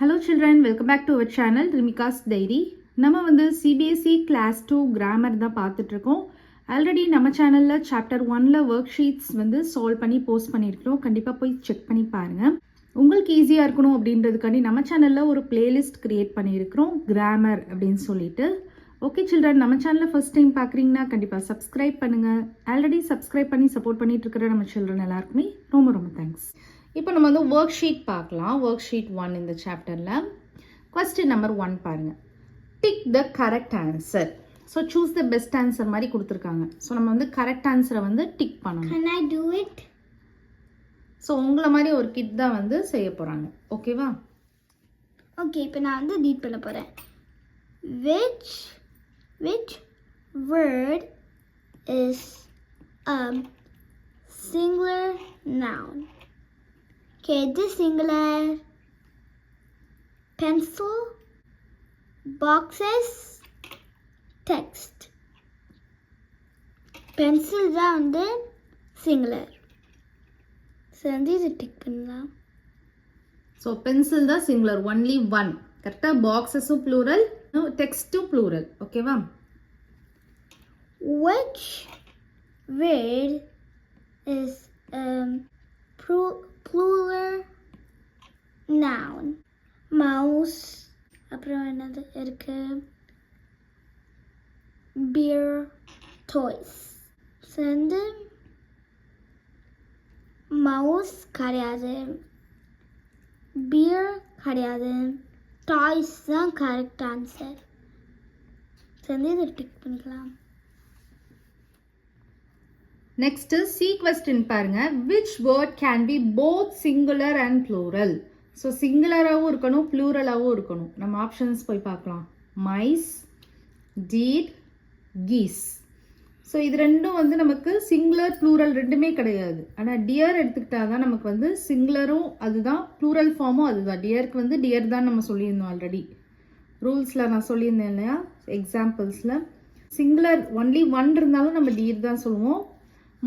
Hello children, welcome back to our channel Rimika's Diary. நம்ம வந்து CBSE Class 2 Grammar தான் பார்த்துட்டு இருக்கோம். ஆல்ரெடி நம்ம சேனல்ல சாப்டர் 1ல ஒர்க் ஷீட்ஸ் வந்து சால்வ் பண்ணி போஸ்ட் பண்ணியிருக்கிறோம். கண்டிப்பாக போய் செக் பண்ணி பாருங்க. உங்களுக்கு ஈஸியாக இருக்கணும் அப்படின்றதுக்காண்டி நம்ம சேனலில் ஒரு பிளேலிஸ்ட் கிரியேட் பண்ணியிருக்கிறோம் கிராமர் அப்படின்னு சொல்லிட்டு. ஓகே சில்ட்ரன், நம்ம சேனலில் ஃபர்ஸ்ட் டைம் பார்க்குறீங்கன்னா கண்டிப்பாக சப்ஸ்கிரைப் பண்ணுங்கள். ஆல்ரெடி சப்ஸ்கிரைப் பண்ணி சப்போர்ட் பண்ணிட்டு இருக்கிற நம்ம சில்ட்ரன் எல்லாருக்குமே ரொம்ப ரொம்ப தேங்க்ஸ். இப்போ நம்ம வந்து ஒர்க் ஷீட் பார்க்கலாம். ஒர்க் ஷீட் 1 இந்த சாப்டரில் கொஸ்டின் நம்பர் 1 பாருங்கள். Tick the correct answer. So choose the best answer மாதிரி கொடுத்துருக்காங்க. ஸோ நம்ம வந்து கரெக்ட் ஆன்சரை வந்து டிக் பண்ணணும். Can I do it? So உங்களை மாதிரி ஒரு கிட் தான் வந்து செய்ய போகிறாங்க. ஓகேவா? ஓகே, இப்போ நான் வந்து ரீட் பண்ண போகிறேன். Which word is a singular noun? Okay, this singular. Pencil, boxes, text. Pencil தான் வந்து singular. ஸோ வந்து இது டிக் பண்ணலாம். ஸோ பென்சில் தான் சிங்குலர், ஒன்லி ஒன். கரெக்டாக பாக்ஸஸும் ப்ளூரல், டெக்ஸ்ட்டும் ப்ளூரல். ஓகேவா? Which word is plural noun? Mouse, அப்புறம் என்னது இருக்கு? Beer, toys. ஸோ வந்து மவுஸ் கிடையாது, பியர் கிடையாது, டாய்ஸ் தான் கரெக்ட் ஆன்சர். ஸோ வந்து இதை டிக் பண்ணிக்கலாம். நெக்ஸ்ட் சி கொஸ்டின் பாருங்க. Which word can be both singular and plural? So சிங்குலராகவும் இருக்கணும், ப்ளூரலாகவும் இருக்கணும். நம்ம ஆப்ஷன்ஸ் போய் பார்க்கலாம். Mice, deer, keys. ஸோ இது ரெண்டும் வந்து நமக்கு சிங்குலர் ப்ளூரல் ரெண்டுமே கிடையாது. ஆனால் டியர் எடுத்துக்கிட்டா தான் நமக்கு வந்து சிங்குலரும் அதுதான், ப்ளூரல் ஃபார்மும் அதுதான். டியருக்கு வந்து டியர் தான் நம்ம சொல்லியிருந்தோம் ஆல்ரெடி. ரூல்ஸில் நான் சொல்லியிருந்தேன் இல்லையா, எக்ஸாம்பிள்ஸில். சிங்குலர் ஒன்லி ஒன் இருந்தாலும் நம்ம டீர் தான் சொல்லுவோம்,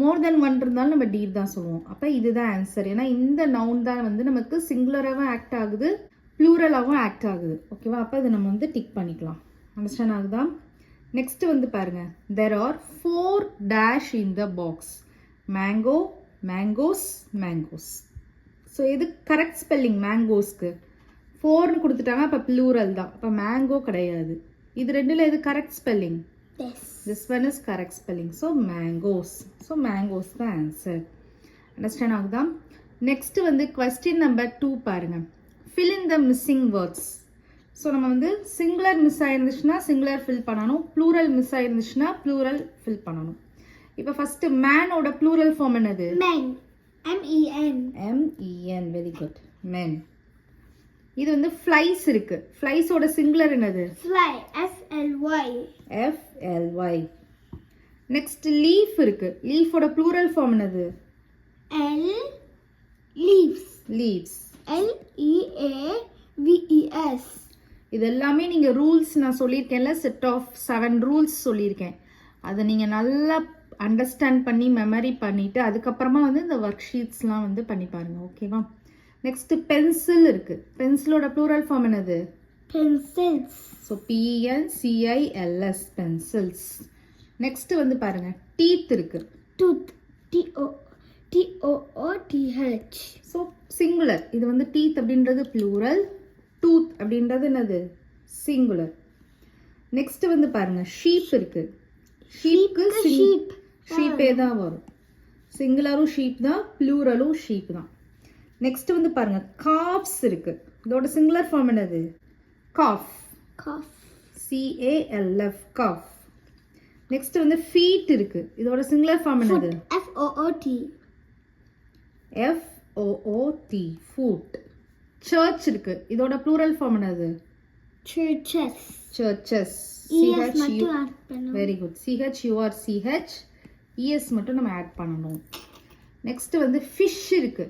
மோர் தென் ஒன் இருந்தாலும் நம்ம டீர் தான் சொல்லுவோம். அப்போ இதுதான் ஆன்சர். ஏன்னா இந்த நவுன் தான் வந்து நமக்கு சிங்குலராகவும் ஆக்ட் ஆகுது, ப்ளூரலாகவும் ஆக்ட் ஆகுது. ஓகேவா? அப்போ இதை நம்ம வந்து டிக் பண்ணிக்கலாம். அண்டர்ஸ்டாண்ட் ஆகுதா? நெக்ஸ்ட் வந்து பாருங்க. there are 4 dash in the box. mango, mangoes, mangoes. So இது கரெக்ட் ஸ்பெல்லிங். மேங்கோஸ்க்கு 4ன்னு கொடுத்துட்டாங்க, அப்போ ப்ளூரல் தான். அப்போ மேங்கோ கிடையாது. இது ரெண்டில் எது correct spelling? This one is correct spelling. So mangoes. So mangoes the answer. Understand ஆகுதா? நெக்ஸ்ட் வந்து கொஸ்டின் நம்பர் 2 பாருங்க. fill in the missing words. So நம்ம வந்து சிங்குலர் மிஸ் ஆயிருந்துச்சுன்னா சிங்குலர் ஃபில் பண்ணணும், ப்ளூரல் மிஸ் ஆயிருந்துச்சுன்னா ப்ளூரல் ஃபில் பண்ணணும். இப்போ first மேனோட plural form என்னது? Men. M-E-N. M-E-N. Very good. men. இது வந்து ஃப்ளைஸ் இருக்கு. ஃப்ளைஸோட சிங்குலர் என்னது? Fly. F-L-Y. F-L-Y. Next leaf இருக்கு. லீஃபோட ப்ளூரல் ஃபார்ம் என்னது? L. Leaves. Leaves. L-E-A-V-E-S. இது எல்லாமே நீங்கள் ரூல்ஸ் நான் சொல்லியிருக்கேன்ல, செட் ஆஃப் 7 ரூல்ஸ் சொல்லியிருக்கேன். அதை நீங்கள் நல்லா அண்டர்ஸ்டாண்ட் பண்ணி மெமரி பண்ணிவிட்டு அதுக்கப்புறமா வந்து இந்த ஒர்க் ஷீட்ஸ்லாம் வந்து பண்ணி பாருங்கள். ஓகேவா? நெக்ஸ்ட் பென்சில் இருக்குது. பென்சிலோட ப்ளூரல் ஃபார்ம் என்னது? Pencils. So P-E-N-C-I-L-S. Pencils. Next வந்து பாருங்கள். டீத் இருக்குது. Tooth. T-O-O-T-H. So singular. இது வந்து டீத் அப்படின்றது ப்ளூரல், டூத் அப்படின்றது என்னது? சிங்குலர். நெக்ஸ்ட் வந்து பாருங்க. ஷீப் இருக்கு. ஷீப்க்கு ஷீப்பே தான் வரும். சிங்குலரும் ஷீப் தான், ப்ளூரலும் ஷீப் தான். நெக்ஸ்ட் வந்து பாருங்க. காஃப்ஸ் இருக்கு. இதோட சிங்குலர் ஃபார்ம் என்னது? காஃப். C-A-L-F. காஃப். நெக்ஸ்ட் வந்து ஃபீட் இருக்கு. இதோட சிங்குலர் ஃபார்ம் என்னது? F-O-O-T. F-O-O-T. ஃபுட். சர்ச் இருக்கு. இதோட ப்ளூரல் ஃபார்ம் என்னது? Churches. C-H-U. மட்டும் ஆட் பண்ணனும். Very good. C-H-U-R-C-H. E-S மட்டும் நம்ம ஆட் பண்ணணும். நெக்ஸ்ட் வந்து ஃபிஷ் இருக்கு.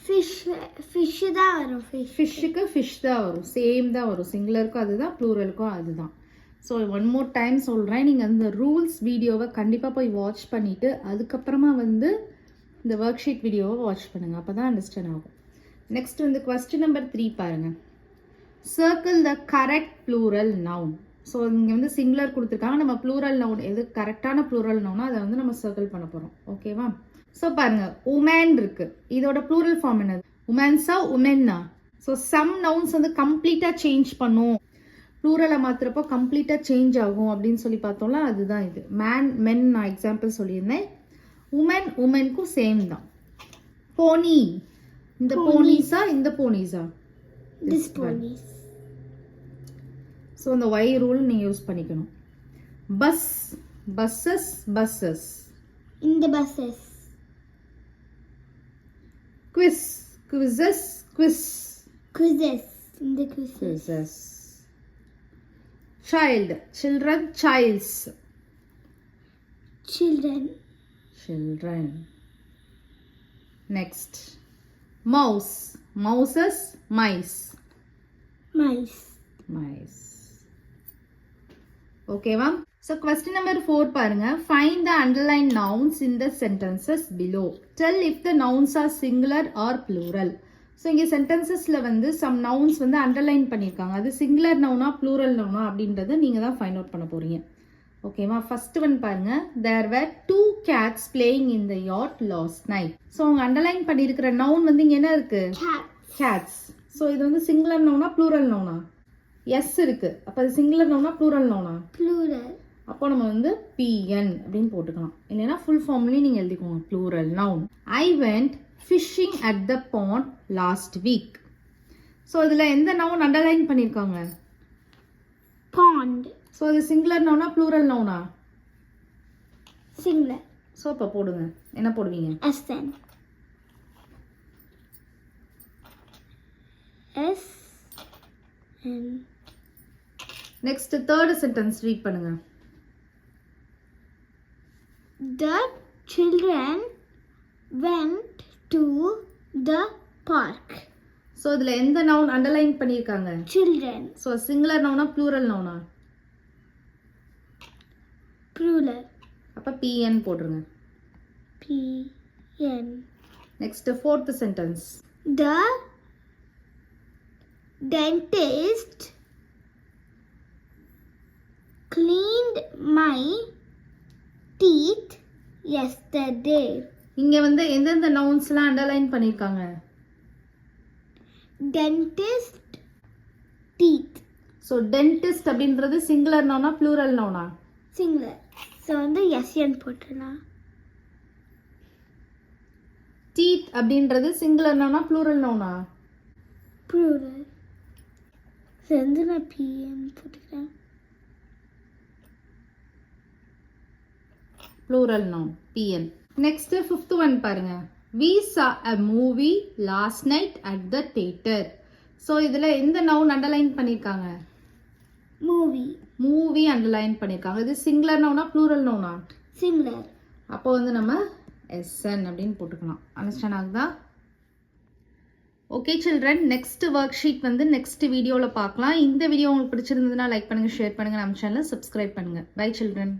ஃபிஷ் தான் வரும். ஃபிஷ்ஷுக்கு ஃபிஷ் தான் வரும், சேம் தான் வரும். சிங்குலருக்கும் அதுதான், ப்ளூரலுக்கும் அதுதான். ஸோ ஒன் மோர் டைம் சொல்கிறேன். நீங்கள் அந்த ரூல்ஸ் வீடியோவை கண்டிப்பாக போய் வாட்ச் பண்ணிவிட்டு அதுக்கப்புறமா வந்து இந்த ஒர்க் ஷீட் வீடியோவை வாட்ச் பண்ணுங்கள். அப்போ தான் அண்டர்ஸ்டாண்ட் ஆகும். நெக்ஸ்ட் வந்து கொஸ்டின் நம்பர் 3 பாருங்கள். Circle the correct plural noun. So இங்கே வந்து சிங்குலர் கொடுத்துருக்காங்க, நம்ம ப்ளூரல் நவுன் எது கரெக்டான ப்ளூரல் நவுனோ அதை வந்து நம்ம சர்க்கிள் பண்ண போகிறோம். ஓகேவா? ஸோ பாருங்க, உமன் இருக்கு, இதோட ப்ளூரல் ஃபார்ம் என்னது? உமன்ஸா உமென்னா? ஸோ சம் நவுன்ஸ் வந்து கம்ப்ளீட்டாக சேஞ்ச் பண்ணும், ப்ளூரலை மாத்திரப்போ கம்ப்ளீட்டாக சேஞ்ச் ஆகும் அப்படின்னு சொல்லி பார்த்தோம்ல, அதுதான் இது. மேன் மென் நான் எக்ஸாம்பிள் சொல்லியிருந்தேன். உமன் உமனுக்கும் சேம் தான். போனி, இந்த போனீஸா இந்த போனீஸா? This ponies. ஸோ இந்த ஒய் ரூல் நீங்கள் யூஸ் பண்ணிக்கணும். Bus buses buses. In the buses. Quiz quizzes quiz. Quizzes. In the quizzes. Quizzes. Child children child's. Children. Children. Next. Mouse. Mouses. Mice. Mice. Mice. ஓகேவா? So question number 4 பாருங்க. Find the underlined nouns in the sentences below. Tell if the nouns are singular or plural. So இங்கே சென்டென்சஸில் வந்து some nouns வந்து underline பண்ணியிருக்காங்க, அது singular நவுனா plural நவுனா அப்படின்றத நீங்கள் தான் ஃபைண்ட் அவுட் பண்ண போகிறீங்க. ஓகேவா? ஃபர்ஸ்ட் ஒன் பாருங்க. There were 2 cats playing in the yard last night. So அவங்க அண்டர்லைன் பண்ணியிருக்கிற நவுன் வந்து இங்கே என்ன இருக்கு? Cat. கேட்ஸ். ஸோ இது வந்து சிங்குலர் நவுனா ப்ளூரல் நவுனா? எஸ் இருக்கு, அப்போ அது சிங்குலர் நவுனா ப்ளூரல் நவுனா? Plural. அப்போ நம்ம வந்து பிஎன் அப்படின்னு போட்டுக்கலாம், இல்லைன்னா ஃபுல் ஃபார்ம்லேயும் நீங்கள் எழுதிக்கோங்க, plural noun. I went fishing at the pond last week. So இதில் எந்த நவுன் அண்டர்லைன் பண்ணியிருக்காங்க? Pond. ஸோ இது சிங்குலர் நவுனா ப்ளூரல் நவுனா? Singular. ஸோ இப்போ போடுங்க, என்ன போடுவீங்க? SN. S. N. Next third sentence read பண்ணுங்க. The children went to the park. So இதில் எந்த நவுன் அண்டர்லைன் பண்ணியிருக்காங்க? Children. ஸோ சிங்குலர் நவுனா ப்ளூரல் நவுனா? Plural. அப்போ பிஎன் போட்டுருங்க. P. N. Next fourth sentence. The dentist cleaned my teeth yesterday. இங்கே வந்து எந்தெந்த நவுன்ஸ்லாம் அண்டர்லைன் பண்ணியிருக்காங்க? Dentist teeth. ஸோ டென்டிஸ்ட் அப்படின்றது சிங்குலர் நவுனா ப்ளூரல் நவுனா? Singular. ஸோ வந்து எஸ்என் போட்டுருலாம். டீத் அப்படின்றது சிங்குலர் நவுனா ப்ளூரல் நவுனா? Plural. ஸோ வந்து நான் பிஎன் போட்டுக்கிறேன். Plural noun PN. Next fifth one பாருங்க. We saw a movie last night at the theater. So இதில் எந்த நவுன் அண்டர்லைன் பண்ணியிருக்காங்க? Movie. மூவி அண்டர்லைன் பண்ணியிருக்காங்க. இது சிங்குலர் நவுனா ப்ளூரல் நவுனா? Singular. அப்போ வந்து நம்ம எஸ்என் அப்படின்னு போட்டுக்கலாம். அண்டர்ஸ்டாண்ட் ஆகுதா? Okay children, next work sheet வந்து நெக்ஸ்ட் வீடியோவில் பார்க்கலாம். இந்த வீடியோ உங்களுக்கு பிடிச்சிருந்ததுன்னா லைக் பண்ணுங்கள், ஷேர் பண்ணுங்கள், நம்ம சேனலை சப்ஸ்கிரைப் பண்ணுங்கள். Bye children.